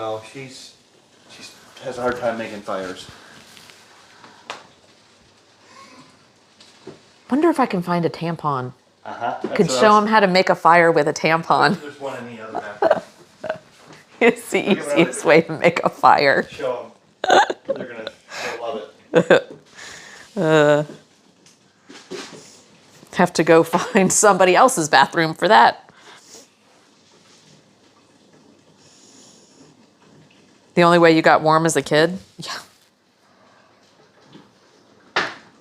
Oh, she has a hard time making fires. Wonder if I can find a tampon. Could show them how to make a fire with a tampon. There's one in the other bathroom. It's the easiest way to make a fire. Show them. They'll love it. Have to go find somebody else's bathroom for that. The only way you got warm as a kid? Yeah.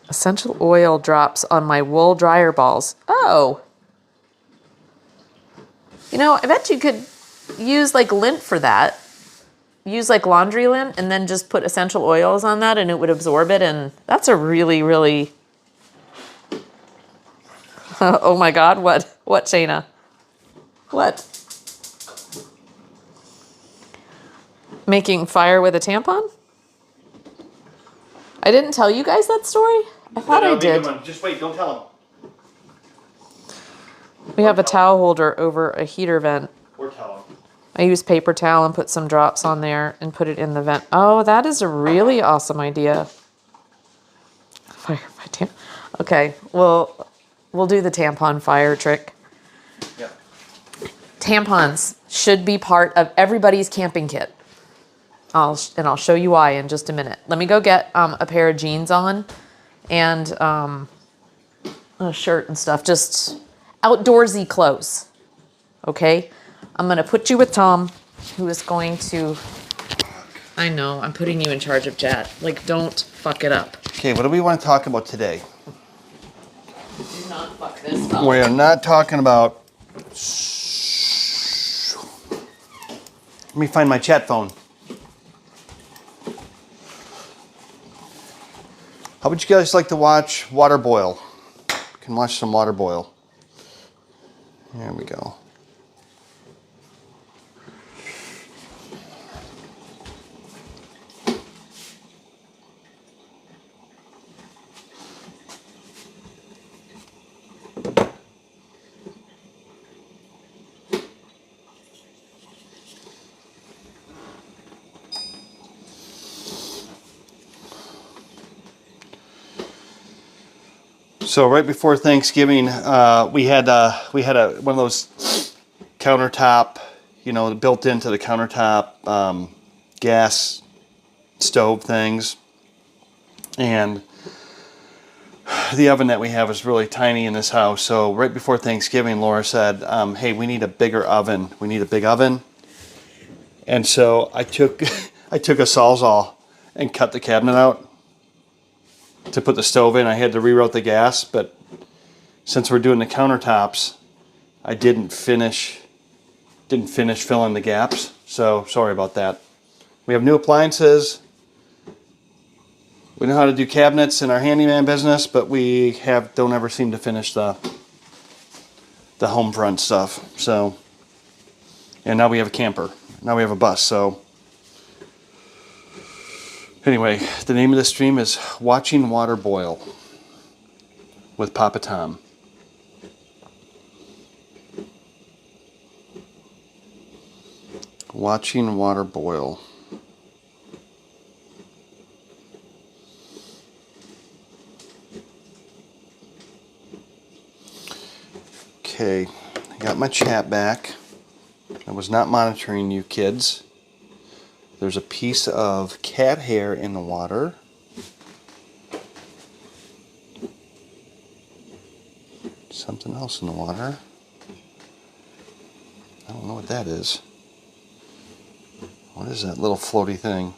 Essential oil drops on my wool dryer balls. Oh. You know, I bet you could use like lint for that. Use like laundry lint and then just put essential oils on that and it would absorb it. And that's a really, really... Oh my God, what? What, Shayna? What? Making fire with a tampon? I didn't tell you guys that story? I thought I did. Just wait, don't tell them. We have a towel holder over a heater vent. Or tell them. I use paper towel and put some drops on there and put it in the vent. Oh, that is a really awesome idea. Fire by tampon. Okay, well, we'll do the tampon fire trick. Yep. Tampons should be part of everybody's camping kit. I'll show you why in just a minute. Let me go get a pair of jeans on and a shirt and stuff. Just outdoorsy clothes. Okay? I'm going to put you with Tom, who is going to... I know, I'm putting you in charge of chat. Like, don't fuck it up. Okay, what do we want to talk about today? Do not fuck this up. We are not talking about... Let me find my chat phone. How would you guys like to watch water boil? We can watch some water boil. There we go. So right before Thanksgiving, we had one of those countertop, you know, built into the countertop gas stove things, and the oven that we have is really tiny in this house. So right before Thanksgiving, Laura said, "Hey, we need a bigger oven. We need a big oven." And so I took a Sawzall and cut the cabinet out to put the stove in. I had to reroute the gas, but since we're doing the countertops, I didn't finish filling the gaps. So sorry about that. We have new appliances. We know how to do cabinets in our handyman business, but we don't ever seem to finish the home front stuff. So, and now we have a camper. Now we have a bus. So anyway, the name of the stream is Watching Water Boil with Papa Tom. Watching water boil. Okay, I got my chat back. I was not monitoring you kids. There's a piece of cat hair in the water. Something else in the water. I don't know what that is. What is that little floaty thing?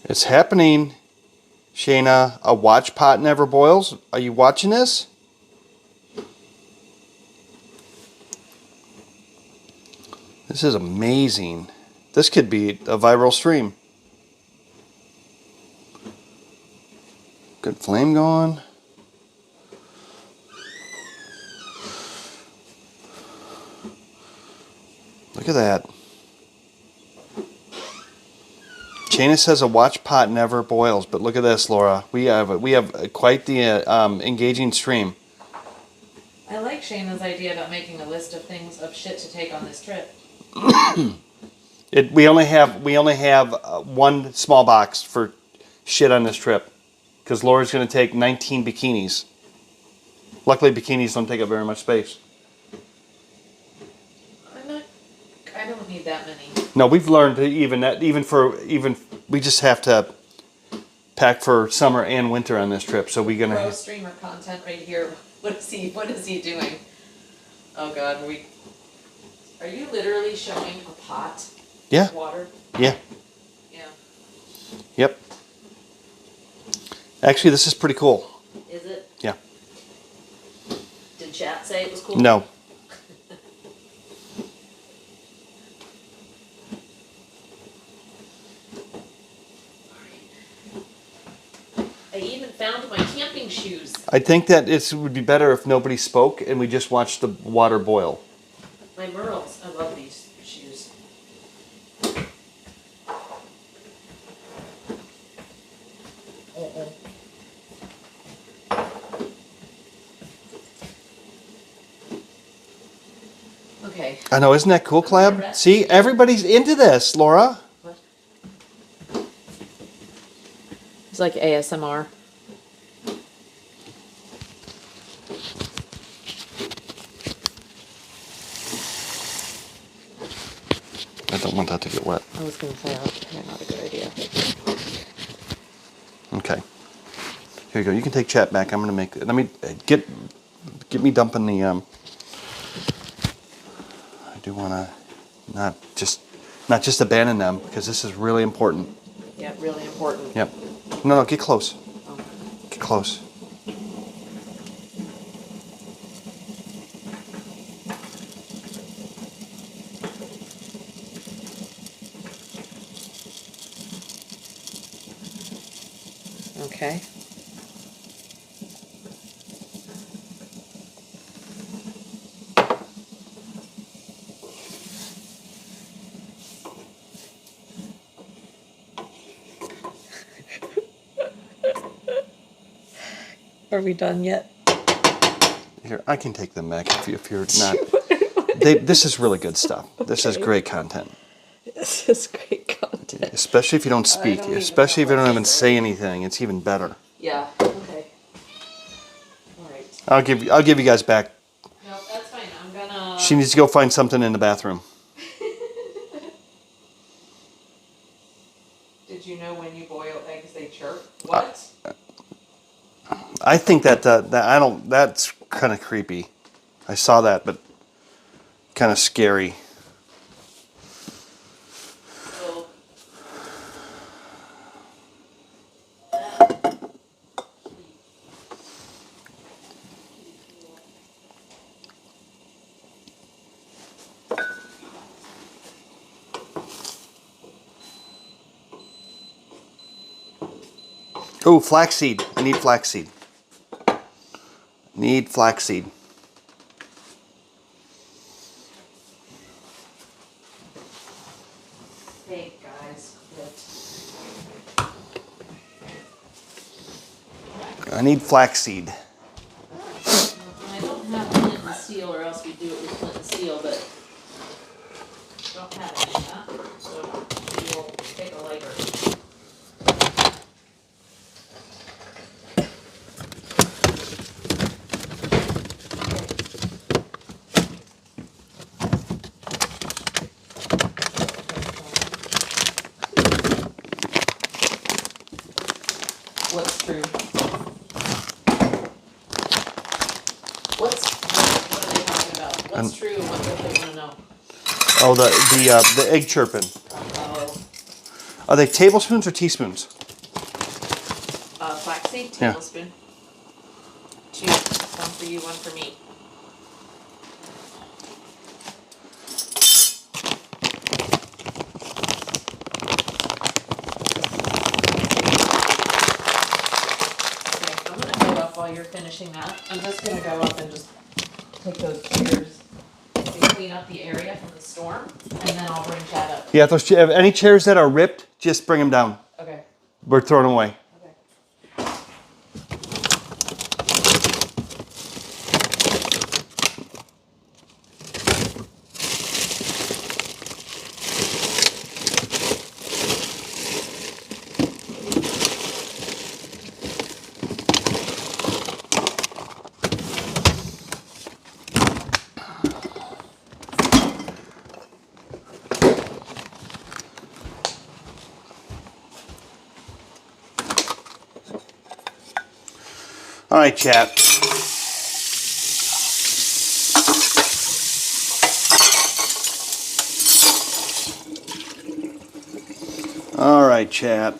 It's happening, Shayna. A watch pot never boils. Are you watching this? This is amazing. This could be a viral stream. Good flame going. Look at that. Shana says a watch pot never boils, but look at this, Laura. We have quite the engaging stream. I like Shayna's idea about making a list of things of shit to take on this trip. We only have one small box for shit on this trip, because Laura's going to take 19 bikinis. Luckily, bikinis don't take up very much space. I don't need that many. No, we've learned to we just have to pack for summer and winter on this trip. So we're gonna Pro streamer content right here. What is he doing? Oh God, are you literally showing a pot? Yeah. Of water? Yeah. Yeah. Yep. Actually, this is pretty cool. Is it? Yeah. Did chat say it was cool? No. I even found my camping shoes. I think that it would be better if nobody spoke and we just watched the water boil. My Merles. I love these shoes. Okay. I know, isn't that cool, Clab? See, everybody's into this, Laura. What? It's like ASMR. I don't want that to get wet. I was going to say, that's not a good idea. Okay. Here you go. You can take chat back. I'm going to make it. Let me get me dumping the I do want to not just abandon them, because this is really important. Yeah, really important. Yep. No, get close. Oh. Get close. Okay. Are we done yet? Here, I can take them back if you're not. This is really good stuff. This is great content. This is great content. Especially if you don't speak. Especially if you don't even say anything. It's even better. Yeah. Okay. All right. I'll give you guys back. No, that's fine. I'm gonna. She needs to go find something in the bathroom. Did you know when you boil eggs they chirp? What? I think that's kind of creepy. I saw that, but kind of scary. Well, Oh, flaxseed. I need flaxseed. Need flaxseed. hey guys, quit. I need flaxseed. I don't have flint and steel, or else we do it with flint and steel, but don't have any of that, so we will take a lighter. What's true? What are they talking about? What's true and what do they want to know? Oh, the egg chirping. Oh, Are they tablespoons or teaspoons? flaxseed, Yeah. tablespoon. Two. One for you, one for me. you're finishing that, I'm just gonna go up and just take those chairs and clean up the area from the storm, and then I'll bring Chad up. Yeah, if any chairs that are ripped, just bring them down. Okay. We're throwing them away. Okay. All right, chat. All right, chat.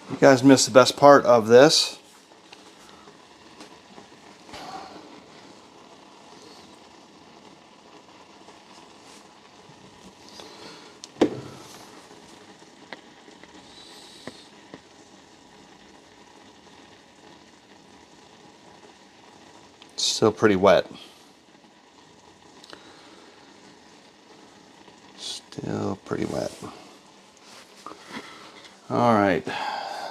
You guys missed the best part of this. It's still pretty wet. Still pretty wet. All right.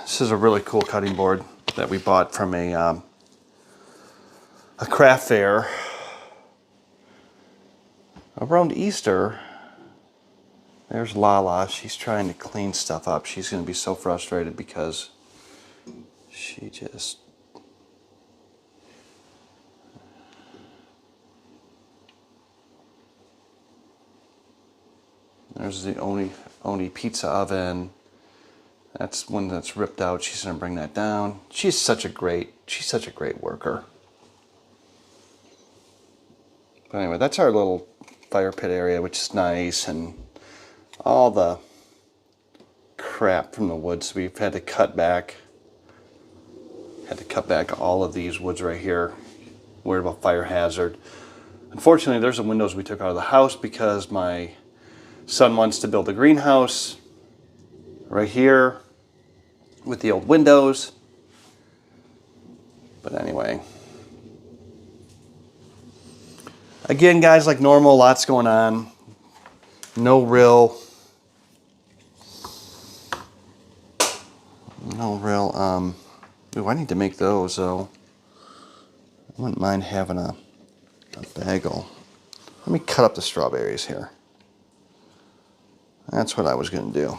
This is a really cool cutting board that we bought from a craft fair around Easter. There's LaLa. She's trying to clean stuff up. She's going to be so frustrated because she just... There's the Oni pizza oven. That's one that's ripped out. She's going to bring that down. She's such a great worker. But anyway, that's our little fire pit area, which is nice, and all the crap from the woods we've had to cut back. Had to cut back all of these woods right here. Worried about fire hazard. Unfortunately, there's some windows we took out of the house because my son wants to build a greenhouse right here with the old windows. But anyway. Again, guys, like normal, lots going on. No real, ooh, I need to make those, though. I wouldn't mind having a bagel. Let me cut up the strawberries here. That's what I was going to do.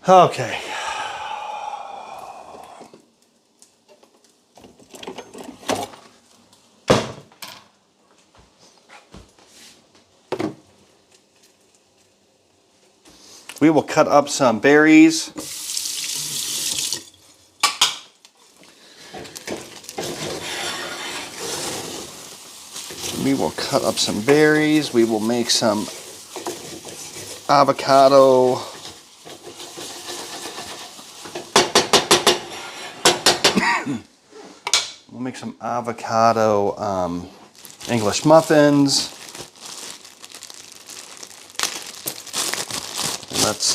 Okay. We will cut up some berries. We will cut up some berries. We will make some avocado. We'll make some avocado English muffins. Let's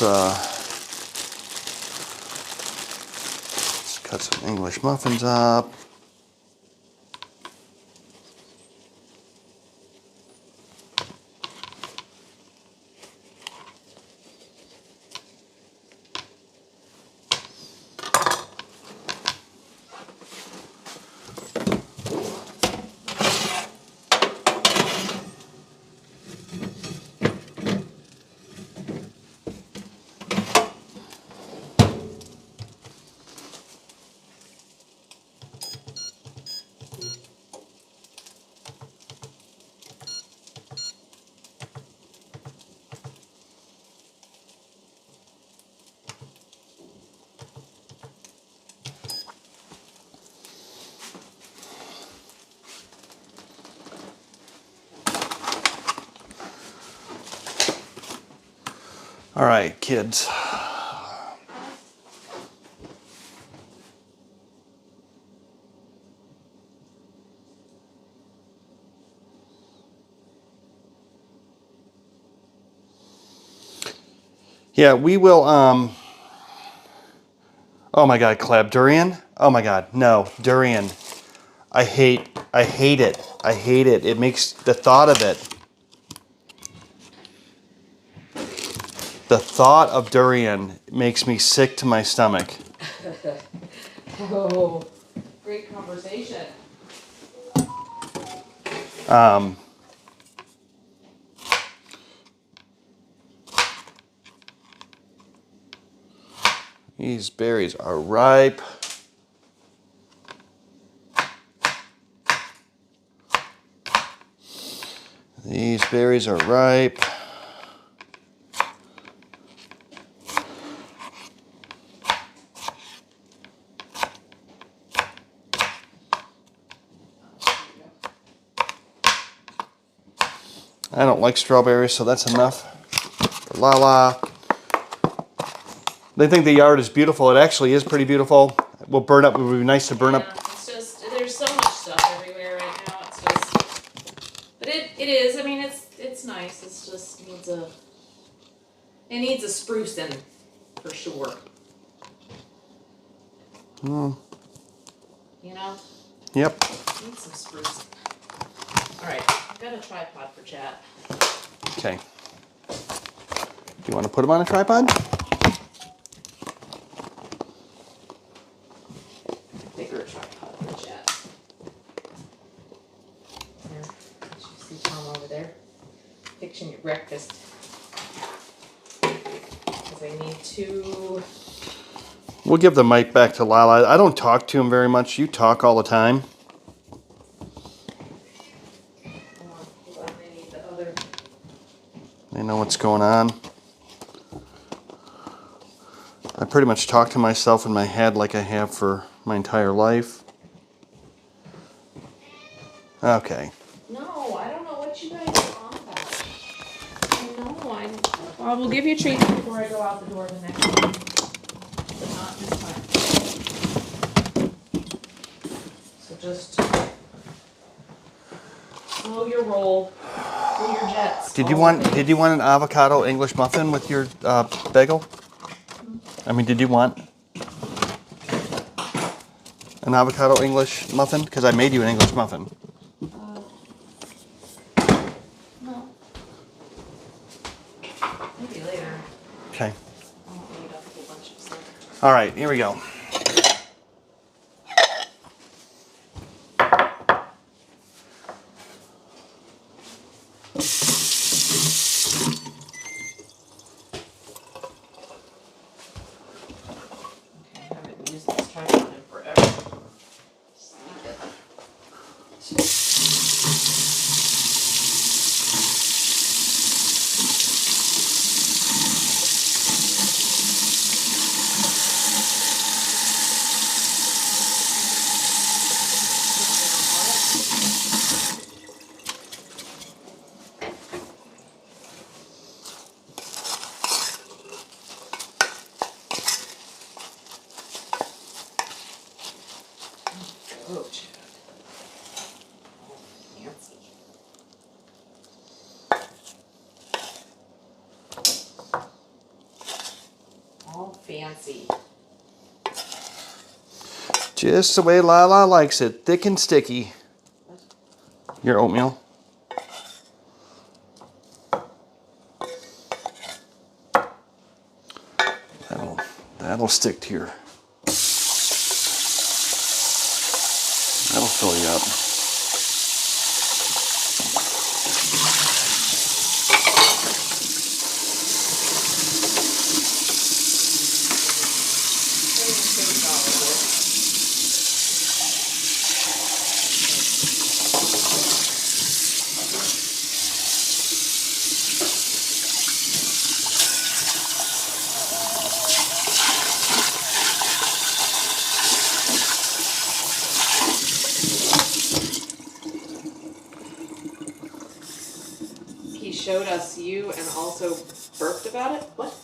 cut some English muffins up. All right, kids. Yeah, we will, oh my God, Cleb, durian? Oh my God, no, durian. I hate it. I hate it. It makes, the thought of it. The thought of durian makes me sick to my stomach. Oh, great conversation. These berries are ripe. These berries are ripe. I don't like strawberries, so that's enough for LaLa. They think the yard is beautiful. It actually is pretty beautiful. We'll burn up. It would be nice to burn up. It's just, there's so much stuff everywhere right now. It's just, but it is. I mean, it's nice. It's just it needs a sprucing for sure. Mm. You know? Yep. Needs some sprucing. All right, I've got a tripod for chat. Okay. Do you want to put them on a tripod? Bigger tripod for chat. There. You see Tom over there fixing your breakfast. Because I need to. We'll give the mic back to LaLa. I don't talk to him very much. You talk all the time. Hold on, I need the other. They know what's going on. I pretty much talk to myself in my head like I have for my entire life. Okay. No, I don't know what you guys are on about. I will give you a treat before I go out the door the next time. But not this time. So just slow your roll. Slow your jets. Did you want an avocado English muffin with your bagel? I mean, did you want an avocado English muffin? Because I made you an English muffin. No. Maybe later. Okay. I won't need a whole bunch of stuff. All right, here we go. Okay, I haven't used this tripod in forever. Sneak it. Oh, Chad. Oh, fancy. All fancy. Just the way LaLa likes it, thick and sticky. Your oatmeal. That'll stick to your. That'll fill you up. He showed us you and also burped about it. What?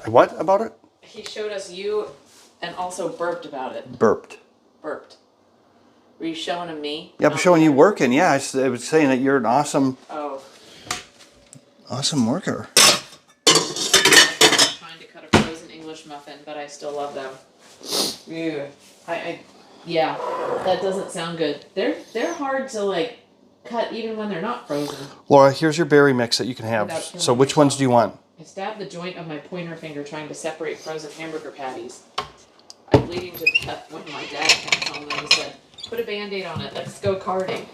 What about it? He showed us you and also burped about it. Burped. Burped. Were you showing him me? Yeah, I'm showing you working. Yeah, I was saying that you're an awesome worker. I'm trying to cut a frozen English muffin, but I still love them. Yeah. Yeah, that doesn't sound good. They're hard to like cut even when they're not frozen. Laura, here's your berry mix that you can have. So which ones do you want? I stabbed the joint of my pointer finger trying to separate frozen hamburger patties. I'm bleeding to death when my dad came home and he said, "Put a Band-Aid on it, let's go karting."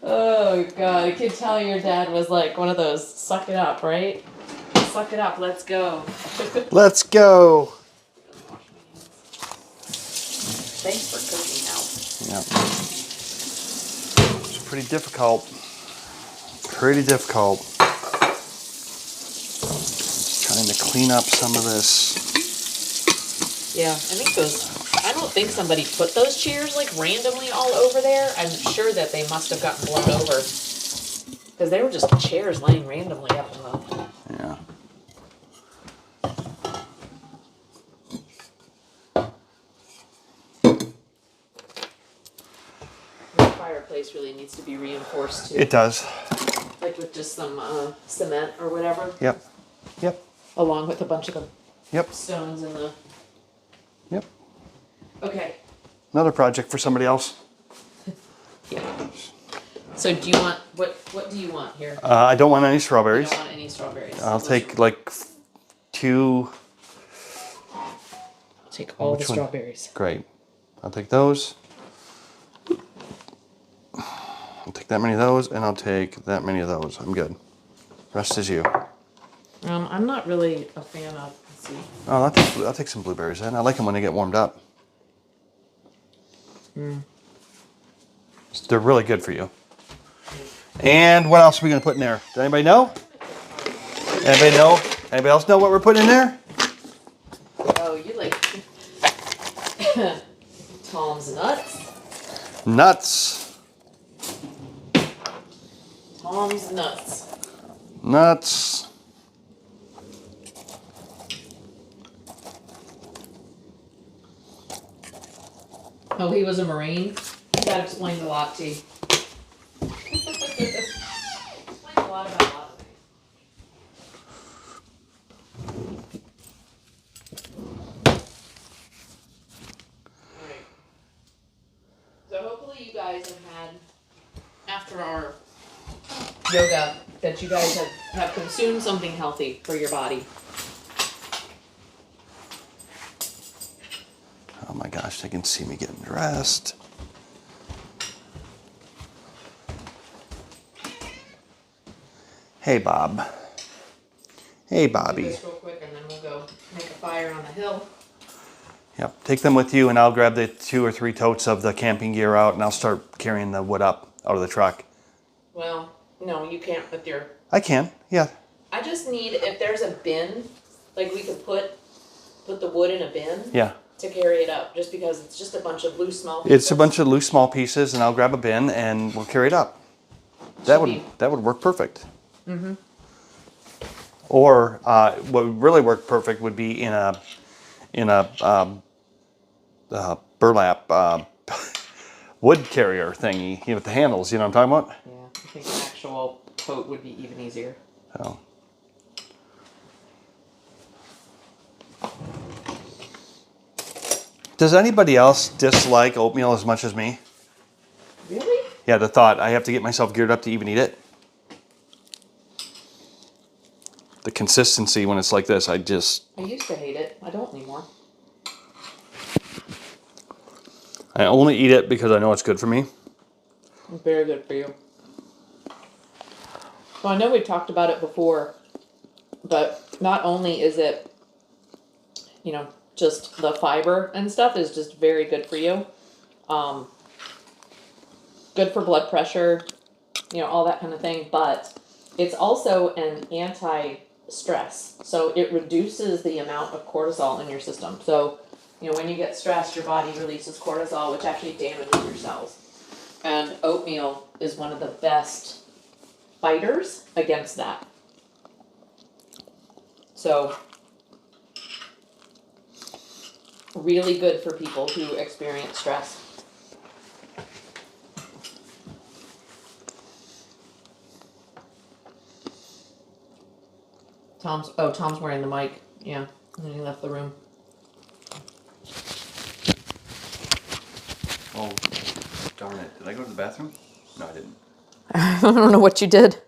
Oh God, I could tell your dad was like one of those suck it up, right? Suck it up, let's go. Let's go. Thanks for cooking now. Yeah. It's pretty difficult. Pretty difficult. Just trying to clean up some of this. Yeah, I don't think somebody put those chairs like randomly all over there. I'm sure that they must have gotten blown over. Because they were just chairs laying randomly up in the... Yeah. The fireplace really needs to be reinforced too. It does. Like with just some cement or whatever. Yep. Yep. Along with a bunch of the Yep. stones in the... Yep. Okay. Another project for somebody else. Yeah. So do you want... What do you want here? I don't want any I strawberries. don't want any strawberries. I'll take like 2. I'll take all the strawberries. Great. I'll take those. I'll take that many of those, and I'll take that many of those. I'm good. Rest is you. I'm not really a fan of... Let's see. Oh, I'll take some blueberries then. I like them when they get warmed up. They're really good for you. And what else are we going to put in there? Does anybody know? Anybody know? Anybody else know what we're putting in there? Oh, you like Tom's nuts? Nuts. Tom's nuts. Nuts. Oh, he was a Marine? That explains a lot, T. Explains a lot about a lot of things. Alright. So hopefully you guys have had, after our yoga, that you guys have consumed something healthy for your body. Oh my gosh, they can see me getting dressed. Hey, Bob. Hey, Do Bobby. this real quick and then we'll go make a fire on the hill. Yep, take them with you, and I'll grab the 2 or 3 totes of the camping gear out, and I'll start carrying the wood up out of the truck. Well, no, you can't with your... I can, yeah. I just need, if there's a bin, like we could put the wood in a bin. Yeah. To carry it up, just because it's just a bunch of loose small pieces. It's a bunch of loose small pieces, and I'll grab a bin, and we'll carry it up. That would work perfect. Mm-hmm. Or what would really work perfect would be in a burlap wood carrier thingy, with the handles. You know what I'm talking about? Yeah, I think an actual tote would be even easier. So. Does anybody else dislike oatmeal as much as me? Really? Yeah, the thought I have to get myself geared up to even eat it. The consistency when it's like this, I used to hate it. I don't anymore. I only eat it because I know it's good for me. It's very good for you. Well, I know we've talked about it before, but not only is it, just the fiber and stuff is just very good for you. Good for blood pressure, all that kind of thing, but it's also an anti-stress. So it reduces the amount of cortisol in your system. So, when you get stressed, your body releases cortisol, which actually damages your cells. And oatmeal is one of the best fighters against that. So, really good for people who experience stress. Tom's wearing the mic. Yeah, and then he left the room. Oh, darn it. Did I go to the bathroom? No, I didn't. I don't know what you did,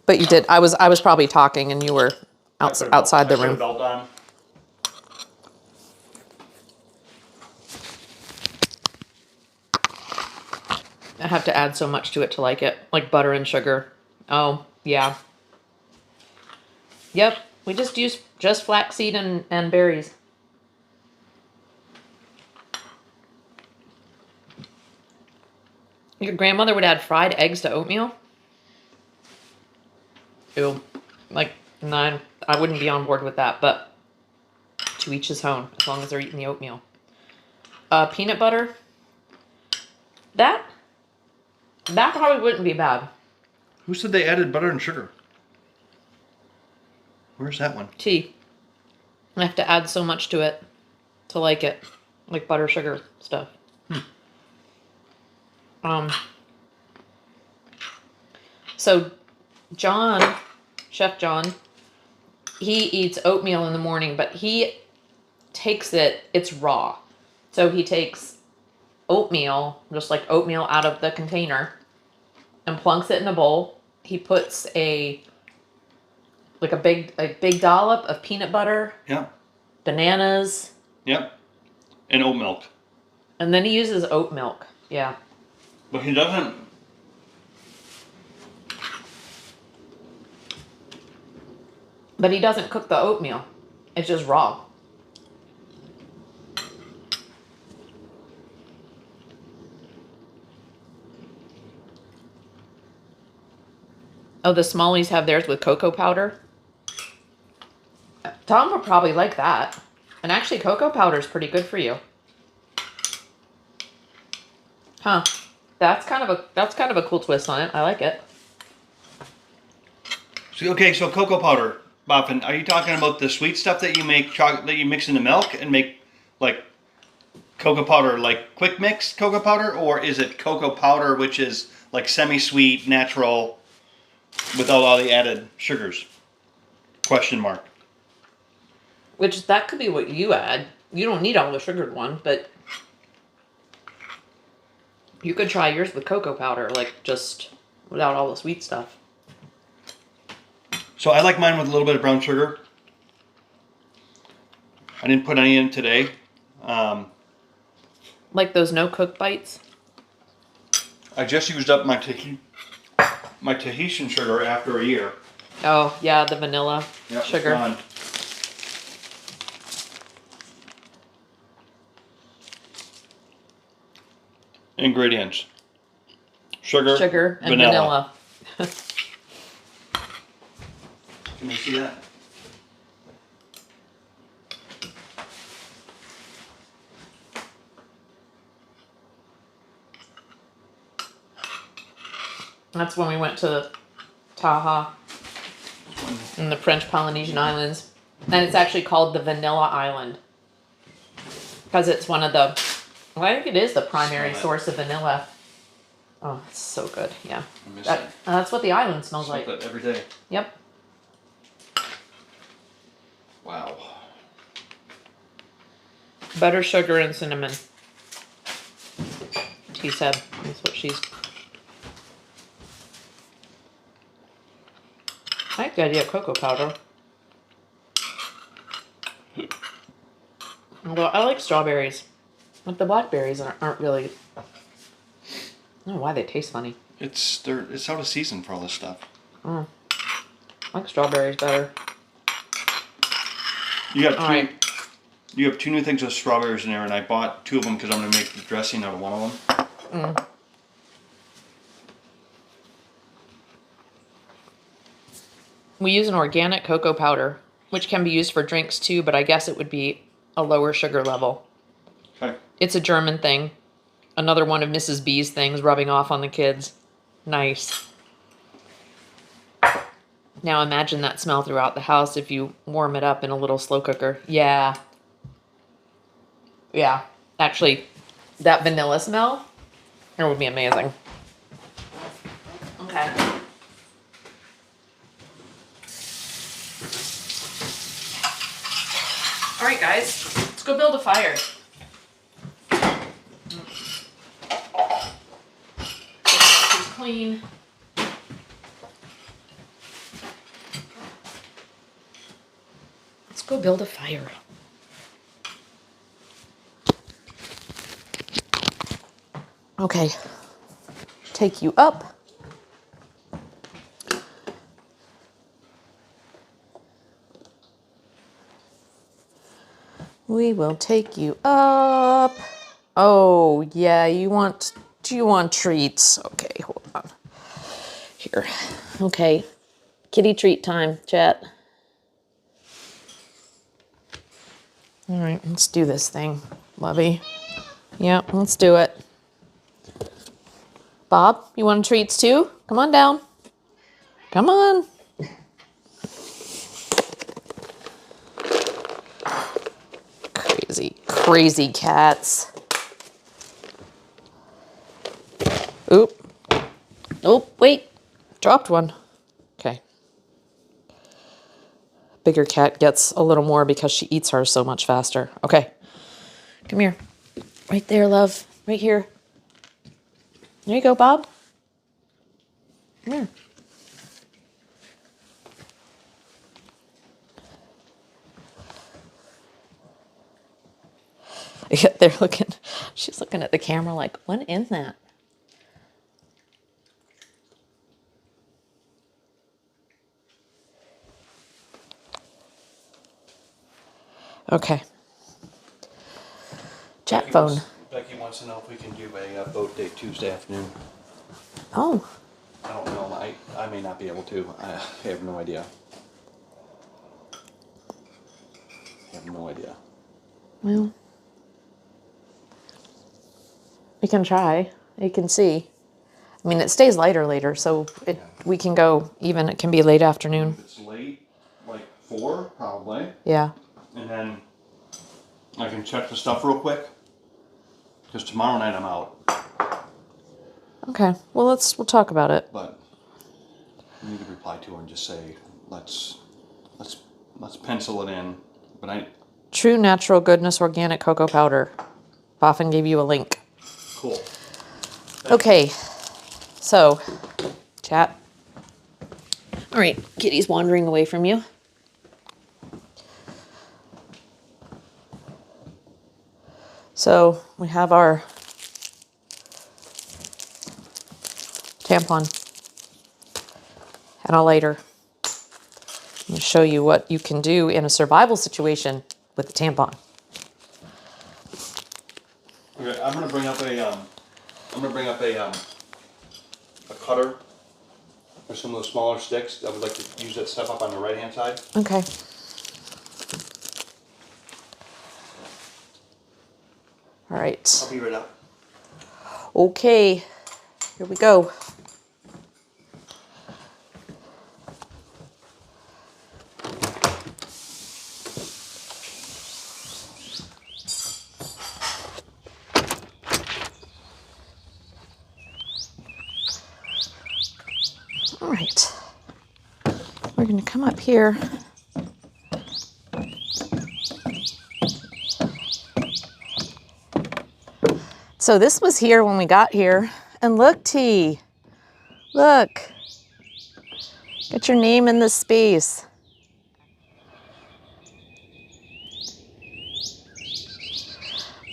but you did. I was probably talking and you were outside the I put a room. belt on. I have to add so much to it to like it, like butter and sugar. Oh, yeah. Yep, we just use just flaxseed and berries. Your grandmother would add fried eggs to oatmeal? Ew. Like, nine. I wouldn't be on board with that, but to each his own, as long as they're eating the oatmeal. Peanut butter. That probably wouldn't be bad. Who said they added butter and sugar? Where's that one? Tea. I have to add so much to it to like it. Like butter, sugar stuff. So John, Chef John, he eats oatmeal in the morning, but he takes it's raw. So he takes oatmeal, just like oatmeal out of the container, and plunks it in a bowl. He puts a big dollop of peanut butter, Yep. bananas, Yep. And oat milk. and then he uses oat milk. Yeah. But he doesn't. But he doesn't cook the oatmeal. It's just raw. Oh, the Smallies have theirs with cocoa powder. Tom would probably like that. And actually, cocoa powder is pretty good for you. Huh. That's kind of a cool twist on it. I like it. So cocoa powder, Boffin. Are you talking about the sweet stuff that you make, that you mix in the milk and make like cocoa powder, like quick mix cocoa powder, or is it cocoa powder which is like semi-sweet, natural, without all the added sugars? Question mark. Which that could be what you add. You don't need all the sugared one, but you could try yours with cocoa powder, like just without all the sweet stuff. So I like mine with a little bit of brown sugar. I didn't put any in today. Like those no-cook bites? I just used up my Tahitian sugar after a year. Oh, yeah, the vanilla Yep, sugar. it's gone. Ingredients: Sugar and vanilla. Can you see that? That's when we went to Taha in the French Polynesian Islands. And it's actually called the Vanilla Island. Because it's one of the, well, I think it is the primary source of vanilla. Oh, it's so good. Yeah. I miss it. That's what the island smells like. That every day. Yep. Wow. Butter, sugar, and cinnamon. She said. That's what she's. I like the idea of cocoa powder. Although I like strawberries. But the blackberries aren't really. I don't know why they taste funny. It's out of season for all this stuff. I like strawberries better. You got two. All right. You have two new things with strawberries in there, and I bought two of them because I'm going to make the dressing out of one of them. We use an organic cocoa powder, which can be used for drinks too, but I guess it would be a lower sugar level. Okay. It's a German thing. Another one of Mrs. B's things rubbing off on the kids. Nice. Now imagine that smell throughout the house if you warm it up in a little slow cooker. Yeah. Yeah. Actually, that vanilla smell, it would be amazing. Okay. All right, guys, let's go build a fire. This is clean. Let's go build a fire. Okay, take you up. We will take you up. Oh, yeah, do you want treats? Okay, hold on. Here. Okay, kitty treat time, chat. All right, let's do this thing, Lovey. Yeah, let's do it. Bob, you want treats too? Come on down. Come on. Crazy cats. Oop. Oh, wait. Dropped one. Okay. Bigger cat gets a little more because she eats hers so much faster. Okay. Come here. Right there, love. Right here. There you go, Bob. Come here. Yeah, she's looking at the camera like, what is that? Okay. Chat phone. Becky wants to know if we can do a boat date Tuesday afternoon. Oh. I don't know. I may not be able to. I have no idea. Well, we can try. You can see. I mean, it stays lighter later, so we can go even. It can be late afternoon. If it's late, like 4, probably. Yeah. And then I can check the stuff real quick. Because tomorrow night I'm out. Okay. Well, we'll talk about it. But I need to reply to her and just say, let's pencil it in. But True Natural Goodness Organic Cocoa Powder. Boffin gave you a link. Cool. Okay. So, chat. All right. Kitty's wandering away from you. So, we have our tampon and a lighter. I'm going to show you what you can do in a survival situation with a tampon. Okay, I'm gonna bring up a cutter or some of the smaller sticks. I would like to use that stuff up on the right hand side. Okay. All right. I'll be right up. Okay. Here we go. All right, we're going to come up here. So this was here when we got here. And look, T, look, get your name in this space.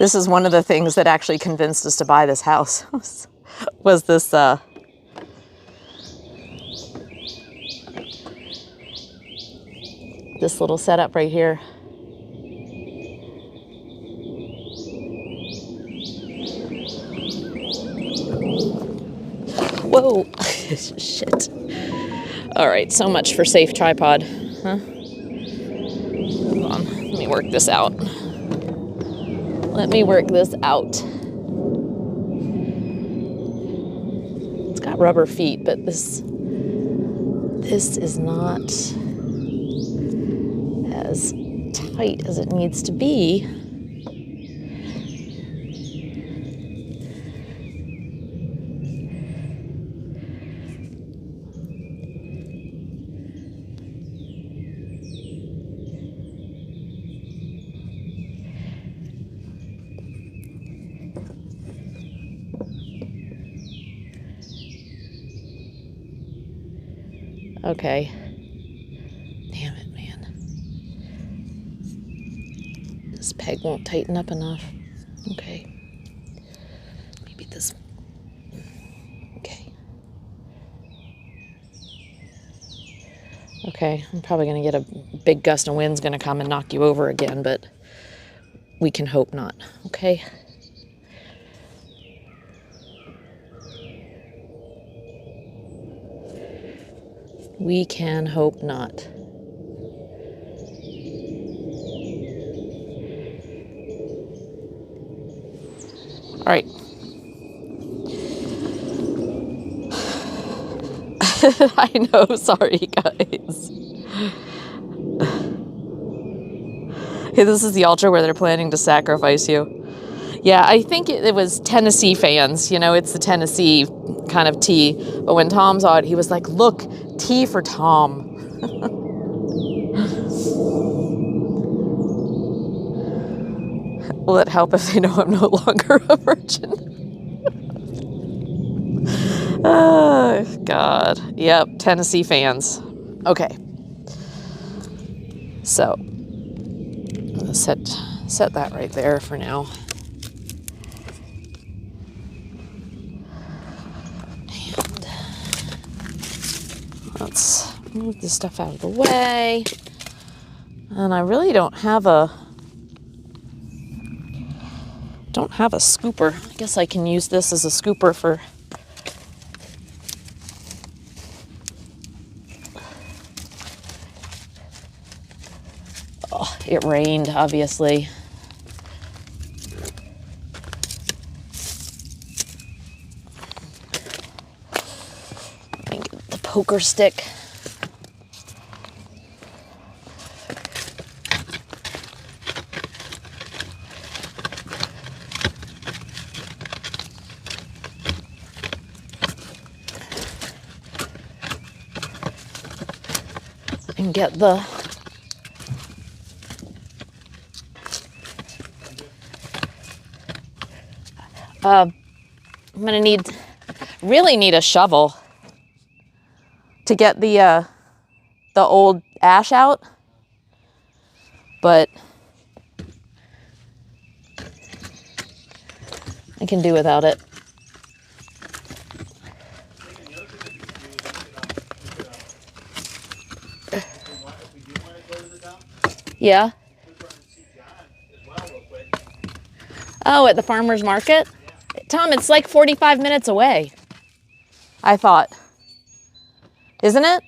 This is one of the things that actually convinced us to buy this house, was this this little setup right here. Whoa, shit. All right, so much for safe tripod, huh? Hold on, let me work this out. Let me work this out. rubber feet, but this is not as tight as it needs to be. Okay. Damn it, man. This peg won't tighten up enough. Okay. Maybe this. Okay. Okay, I'm probably going to get a big gust of wind's going to come and knock you over again, but we can hope not. Okay. We can hope not. All right. I know, sorry guys. Hey, this is the altar where they're planning to sacrifice you. Yeah, I think it was Tennessee fans. You know, it's the Tennessee kind of tea. But when Tom saw it, he was like, look, tea for Tom. Will it help if they know I'm no longer a virgin? Oh, God. Yep, Tennessee fans. Okay. So, set that right there for now. And let's move this stuff out of the way. And I really don't have a scooper. I guess I can use this as a scooper for it rained, obviously. The poker stick. And get the I'm gonna really need a shovel to get the old ash out, but I can do without it. Yeah. Oh, at the farmer's market? Tom, it's like 45 minutes away. I thought. Isn't it?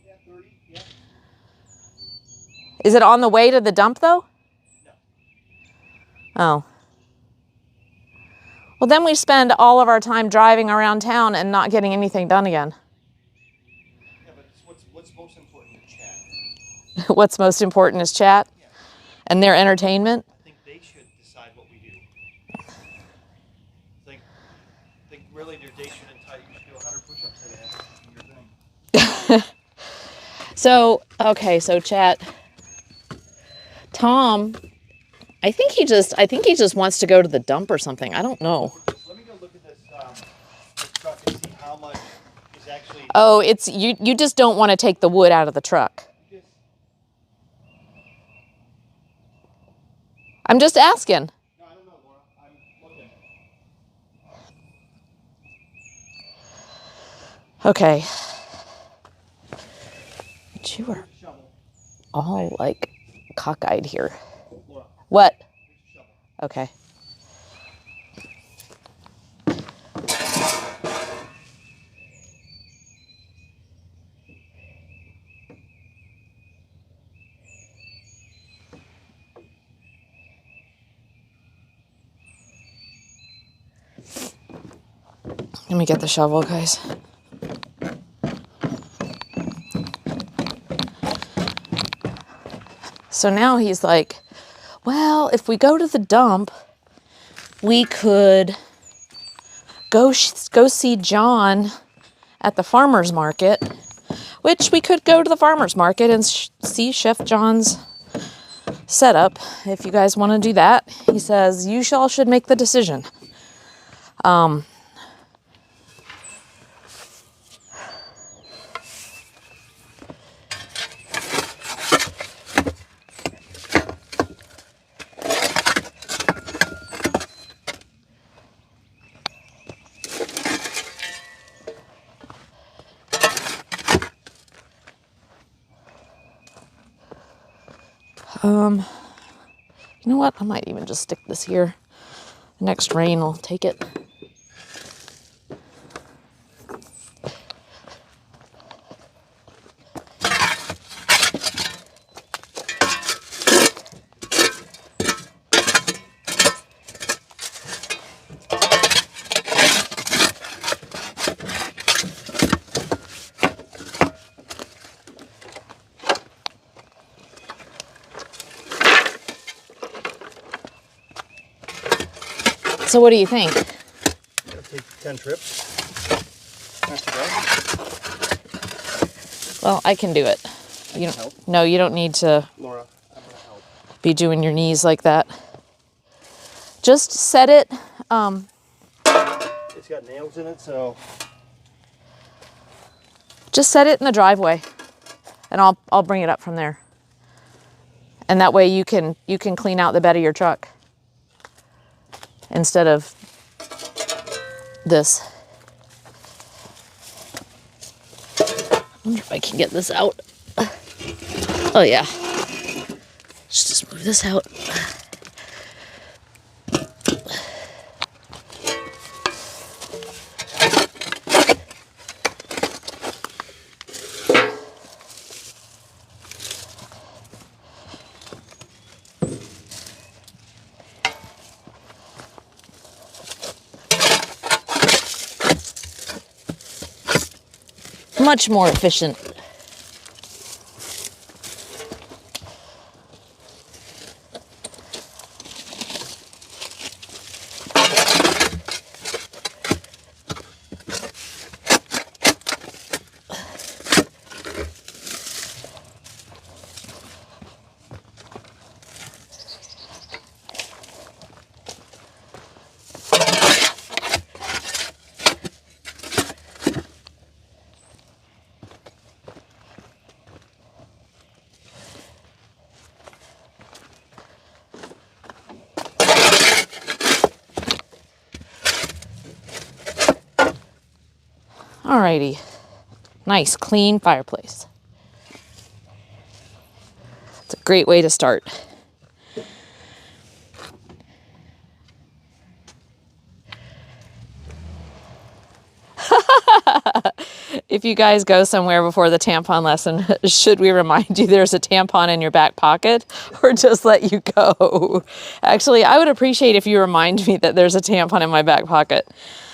Yeah, 30, yeah. Is it on the way to the dump, though? No. Oh. Well, then we spend all of our time driving around town and not getting anything done again. Yeah, but it's what's most important is chat. What's most important is chat? Yeah. And their entertainment? I think they should decide what we do. I think really their day should entitle you to do 100 push-ups today. That's your thing. So, okay, so chat. Tom, I think he just wants to go to the dump or something. I don't know. Let me go look at this truck and see how much is actually. Oh, it's you just don't want to take the wood out of the truck. I'm just asking. No, I don't know, Laura. I'm looking. Okay. But you are all like cockeyed here. Laura. What? Okay. Let me get the shovel, guys. So now he's like, well, if we go to the dump, we could go see John at the farmer's market, which we could go to the farmer's market and see Chef John's setup. If you guys want to do that, he says, you all should make the decision. You know what? I might even just stick this here. The next rain will take it. So what do you think? It'll take 10 trips. Not too bad. Well, I can do it. You don't, no, you don't need to Laura, I'm gonna help. be doing your knees like that. Just set it. It's got nails in it, so Just set it in the driveway, and I'll bring it up from there. And that way you can clean out the bed of your truck instead of this. I wonder if I can get this out. Oh yeah. Just move this out. Much more efficient. Alrighty. Nice, clean fireplace. It's a great way to start. If you guys go somewhere before the tampon lesson, should we remind you there's a tampon in your back pocket or just let you go? Actually, I would appreciate if you remind me that there's a tampon in my back pocket.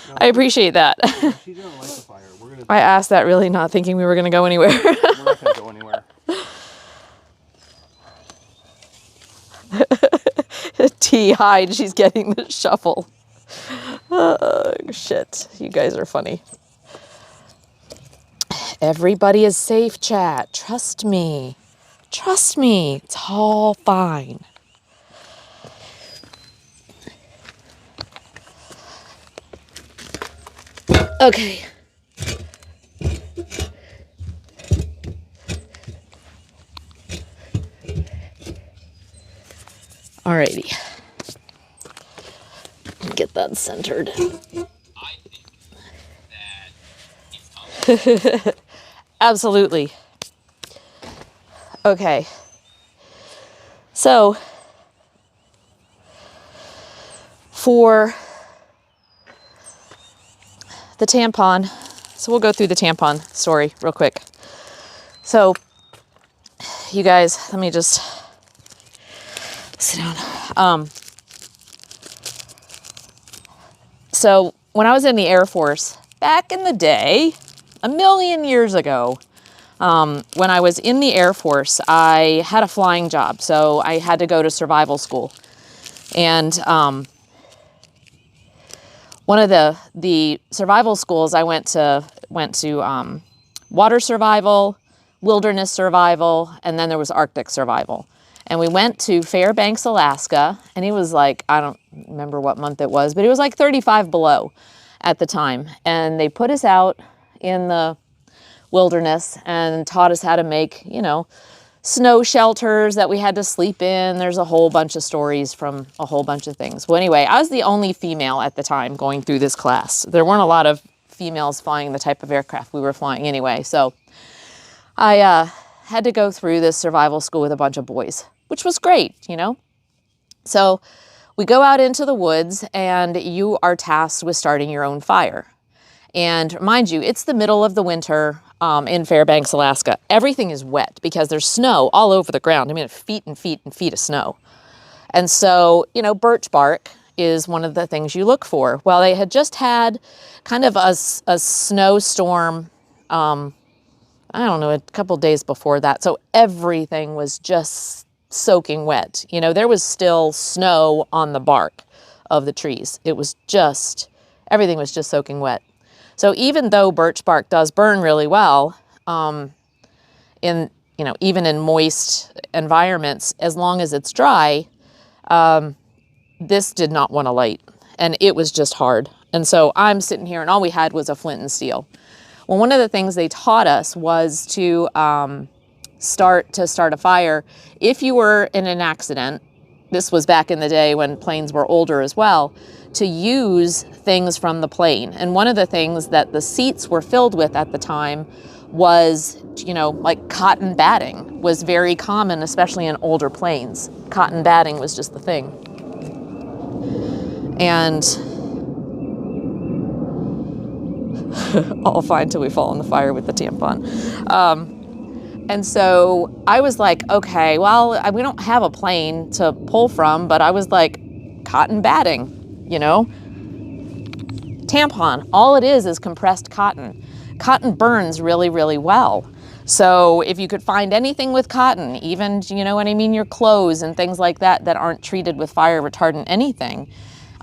No, I appreciate that. She didn't light the fire. I asked that really not thinking we were going to go anywhere. We're not going to go anywhere. T hide, she's getting the shuffle. Oh, shit. You guys are funny. Everybody is safe, chat. Trust me. Trust me. It's all fine. Okay. Alrighty. Get that centered. I think that it's Absolutely. Okay. So, for the tampon, so we'll go through the tampon story real quick. So, you guys, let me just sit down. So when I was in the Air Force, back in the day, a million years ago, When I was in the Air Force, I had a flying job, so I had to go to survival school. And one of the survival schools I went to water survival, wilderness survival, and then there was Arctic survival. And we went to Fairbanks, Alaska, and it was like, I don't remember what month it was, but it was like 35 below at the time. And they put us out in the wilderness and taught us how to make, you know, snow shelters that we had to sleep in. There's a whole bunch of stories from a whole bunch of things. Well, anyway, I was the only female at the time going through this class. There weren't a lot of females flying the type of aircraft we were flying anyway. So I had to go through this survival school with a bunch of boys, which was great, you know. So we go out into the woods and you are tasked with starting your own fire. And mind you, it's the middle of the winter in Fairbanks, Alaska. Everything is wet because there's snow all over the ground. I mean, feet and feet and feet of snow. And so, you know, birch bark is one of the things you look for. Well, they had just had kind of a snowstorm, I don't know, a couple days before that. So everything was just soaking wet. You know, there was still snow on the bark of the trees. It was just, everything was just soaking wet. So even though birch bark does burn really well, in, you know, even in moist environments, as long as it's dry, this did not want to light, and it was just hard. And so I'm sitting here and all we had was a flint and steel. Well, one of the things they taught us was to start a fire. If you were in an accident, this was back in the day when planes were older as well, to use things from the plane. And one of the things that the seats were filled with at the time was, you know, like cotton batting was very common, especially in older planes. Cotton batting was just the thing. And all fine till we fall in the fire with the tampon. And so I was like, okay, well, we don't have a plane to pull from, but I was like, cotton batting. You know, tampon, all it is compressed cotton. Cotton burns really, really well. So if you could find anything with cotton, even, you know what I mean, your clothes and things like that that aren't treated with fire retardant anything,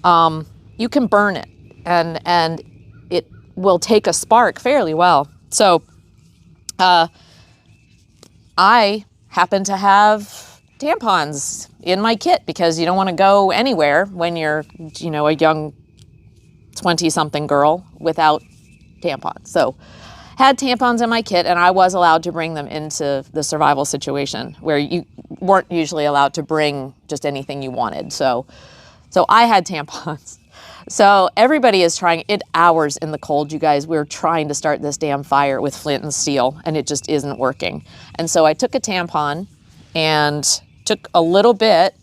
you can burn it and it will take a spark fairly well. So I happen to have tampons in my kit because you don't want to go anywhere when you're, you know, a young 20-something girl without tampons. So had tampons in my kit, and I was allowed to bring them into the survival situation where you weren't usually allowed to bring just anything you wanted. So I had tampons. So everybody is trying it, hours in the cold, you guys. We're trying to start this damn fire with flint and steel, and it just isn't working. And so I took a tampon and took a little bit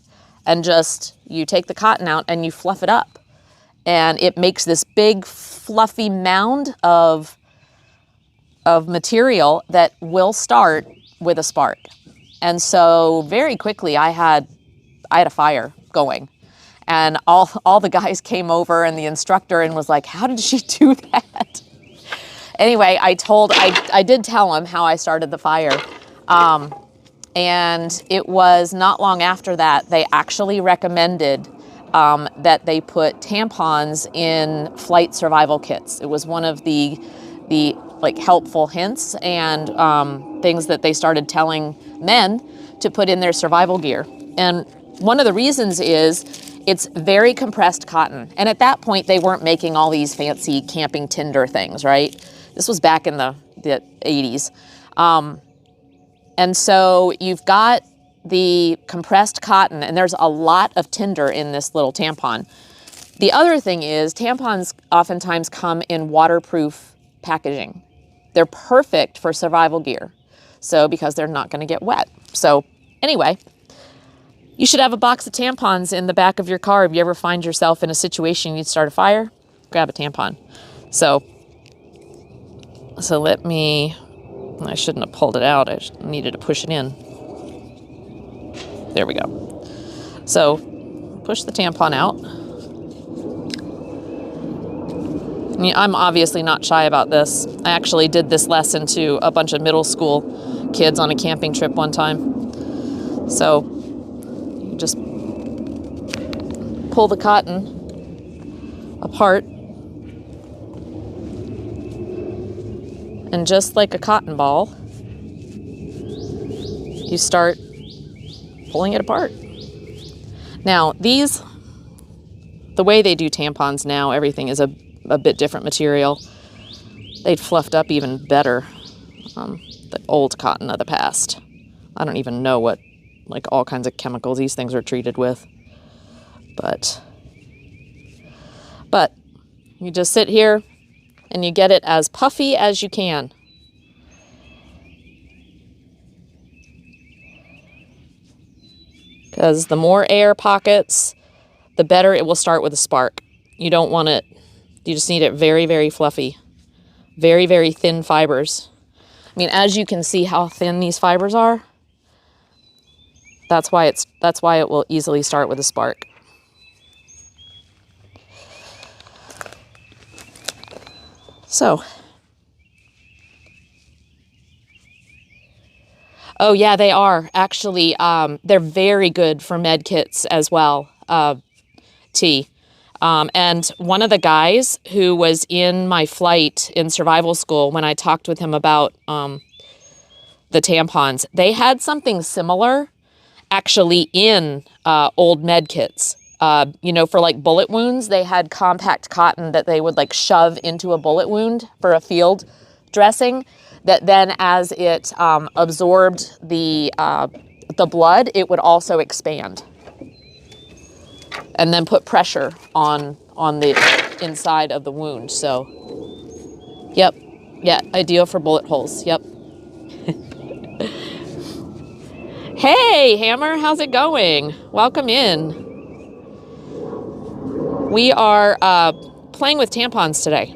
and just, you take the cotton out and you fluff it up. And it makes this big fluffy mound of material that will start with a spark. And so very quickly I had a fire going. And all the guys came over and the instructor and was like, how did she do that? Anyway, I did tell him how I started the fire. And it was not long after that, they actually recommended that they put tampons in flight survival kits. It was one of the like helpful hints and things that they started telling men to put in their survival gear. And one of the reasons is it's very compressed cotton. And at that point, they weren't making all these fancy camping tinder things, right? This was back in the 80s. And so you've got the compressed cotton, and there's a lot of tinder in this little tampon. The other thing is tampons oftentimes come in waterproof packaging. They're perfect for survival gear, so because they're not going to get wet. So anyway, you should have a box of tampons in the back of your car. If you ever find yourself in a situation you need to start a fire, grab a tampon. So let me... I shouldn't have pulled it out. I needed to push it in. There we go. So push the tampon out. mean, I'm obviously not shy about this. I actually did this lesson to a bunch of middle school kids on a camping trip one time. So you just pull the cotton apart, and just like a cotton ball, you start pulling it apart. Now, the way they do tampons now, everything is a bit different material. They'd fluffed up even better the old cotton of the past. I don't even know what, like, all kinds of chemicals these things are treated with. But you just sit here and you get it as puffy as you can. Because the more air pockets, the better it will start with a spark. You don't want it, you just need it very, very fluffy. Very, very thin fibers. I mean, as you can see how thin these fibers are, that's why it will easily start with a spark. So, oh yeah, they are actually. They're very good for med kits as well. T. And one of the guys who was in my flight in survival school, when I talked with him about the tampons, they had something similar actually in old med kits. For like bullet wounds, they had compact cotton that they would like shove into a bullet wound for a field dressing, that then as it absorbed the blood, it would also expand and then put pressure on the inside of the wound. So, yep. Yeah, ideal for bullet holes. Yep. Hey, Hammer, how's it going? Welcome in. We are playing with tampons today.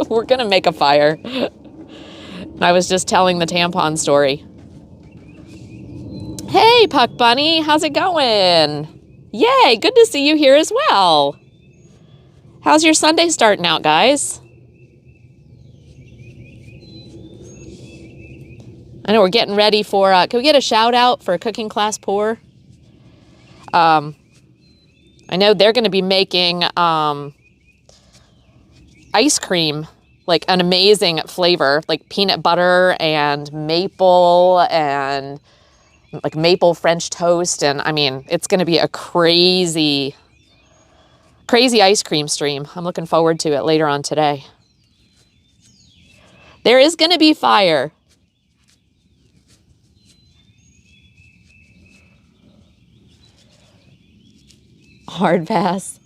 We're going to make a fire. I was just telling the tampon story. Hey, Puck Bunny, how's it going? Yay, good to see you here as well. How's your Sunday starting out, guys? I know we're getting ready for, can we get a shout out for Cooking Class Pour? I know they're going to be making ice cream, like an amazing flavor, like peanut butter and maple and like maple French toast. And I mean, it's going to be a crazy ice cream stream. I'm looking forward to it later on today. There is going to be fire. Hard pass.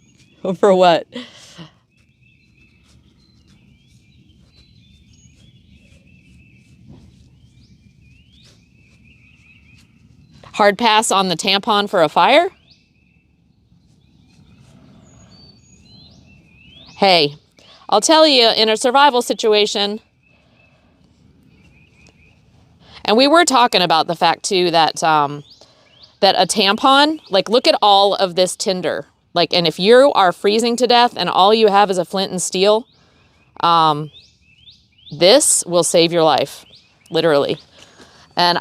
For what? Hard pass on the tampon for a fire? Hey, I'll tell you, in a survival situation, and we were talking about the fact too that that a tampon, like, look at all of this tinder. Like, and if you are freezing to death and all you have is a flint and steel, this will save your life, literally. And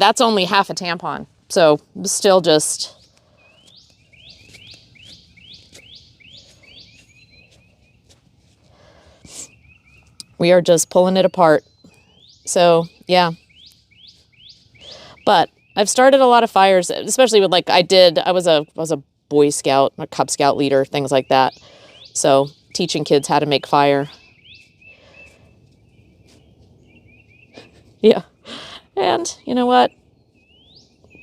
that's only half a tampon. So still just, we are just pulling it apart. So yeah. But I've started a lot of fires, especially with, like, I was a Boy Scout, a Cub Scout leader, things like that. So teaching kids how to make fire. Yeah. And you know what?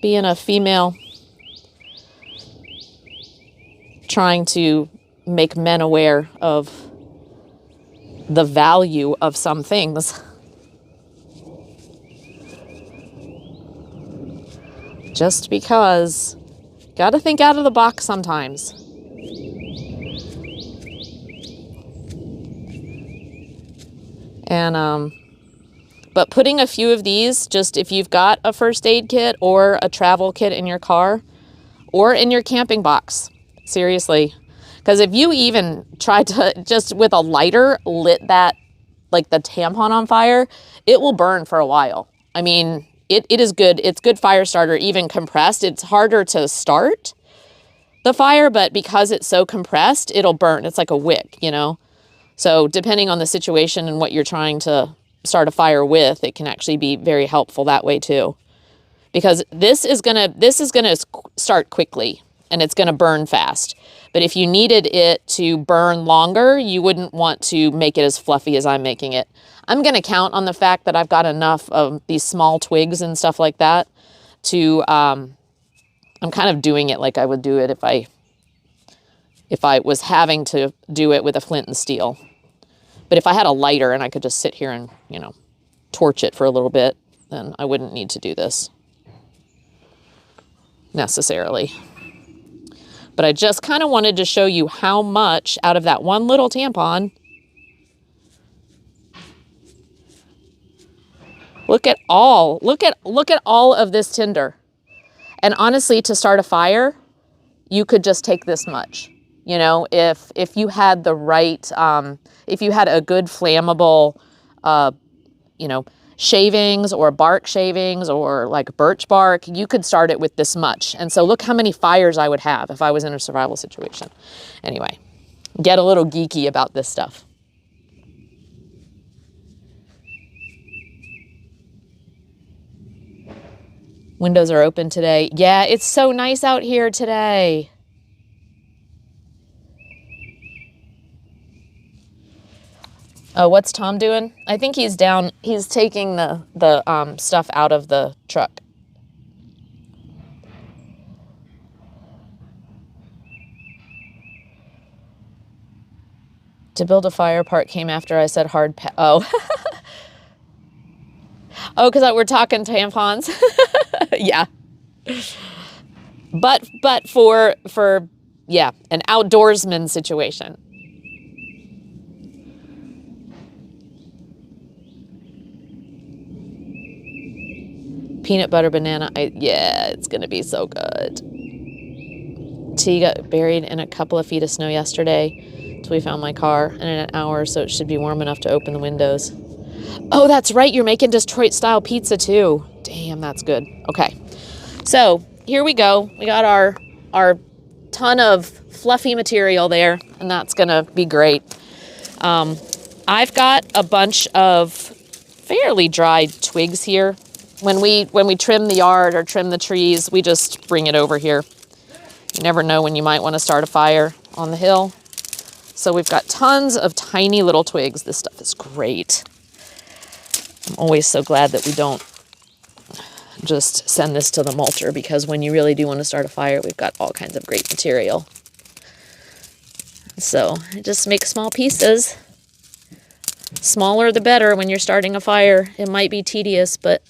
Being a female, trying to make men aware of the value of some things. Just because, gotta think out of the box sometimes. And, but putting a few of these, just if you've got a first aid kit or a travel kit in your car or in your camping box, seriously, Because if you even tried to just with a lighter lit that, like the tampon on fire, it will burn for a while. I mean, it is good. It's good fire starter, even compressed. It's harder to start the fire, but because it's so compressed, it'll burn. It's like a wick, you know? So depending on the situation and what you're trying to start a fire with, it can actually be very helpful that way too. Because this is gonna start quickly and it's gonna burn fast. But if you needed it to burn longer, you wouldn't want to make it as fluffy as I'm making it. I'm gonna count on the fact that I've got enough of these small twigs and stuff like that to, I'm kind of doing it like I would do it if I was having to do it with a flint and steel. But if I had a lighter and I could just sit here and, you know, torch it for a little bit, then I wouldn't need to do this necessarily. But I just kind of wanted to show you how much out of that one little tampon. Look at all of this tinder. And honestly, to start a fire, you could just take this much. You know, if you had the right, if you had a good flammable, you know, shavings or bark shavings or like birch bark, you could start it with this much. And so look how many fires I would have if I was in a survival situation. Anyway, get a little geeky about this stuff. Windows are open today. Yeah, it's so nice out here today. Oh, what's Tom doing? I think he's down. He's taking the stuff out of the truck. To build a fire part came after I said hard oh. Oh, because we're talking tampons. Yeah. But for yeah, an outdoorsman situation. Peanut butter banana. Yeah, it's going to be so good. T got buried in a couple of feet of snow yesterday until we found my car. And in an hour or so, it should be warm enough to open the windows. Oh, that's right. You're making Detroit-style pizza, too. Damn, that's good. Okay. So, here we go. We got our ton of fluffy material there, and that's going to be great. I've got a bunch of fairly dried twigs here. When we trim the yard or trim the trees, we just bring it over here. You never know when you might want to start a fire on the hill. So we've got tons of tiny little twigs. This stuff is great. I'm always so glad that we don't just send this to the mulcher, because when you really do want to start a fire, we've got all kinds of great material. So I just make small pieces. Smaller the better when you're starting a fire. It might be tedious, but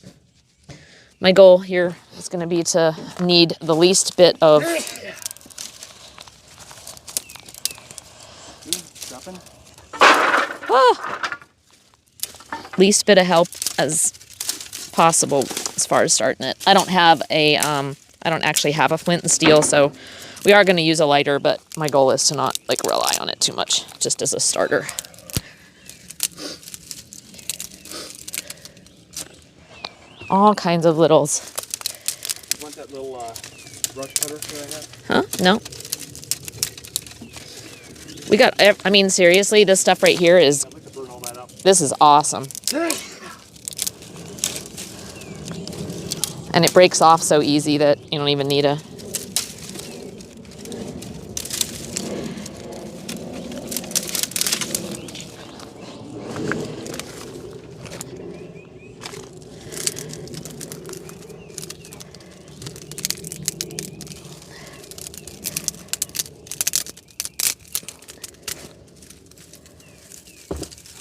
my goal here is going to be to need the least bit of least bit of help as possible as far as starting it. I don't actually have a flint and steel, so we are going to use a lighter, but my goal is to not like rely on it too much, just as a starter. All kinds of littles. You want that little brush cutter that I have? Huh? No. We got, I mean, seriously, this stuff right here is, I'd like to burn all that up. this is awesome. And it breaks off so easy that you don't even need a...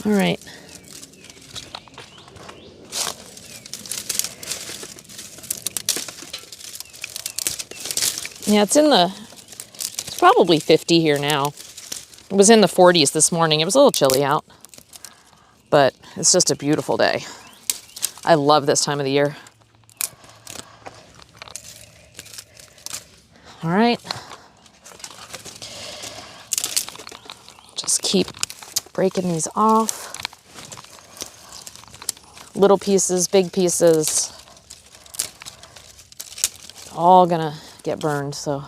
All right. Yeah, it's probably 50 here now. It was in the 40s this morning. It was a little chilly out, but it's just a beautiful day. I love this time of the year. All right. keep breaking these off. Little pieces, big pieces, all gonna get burned, so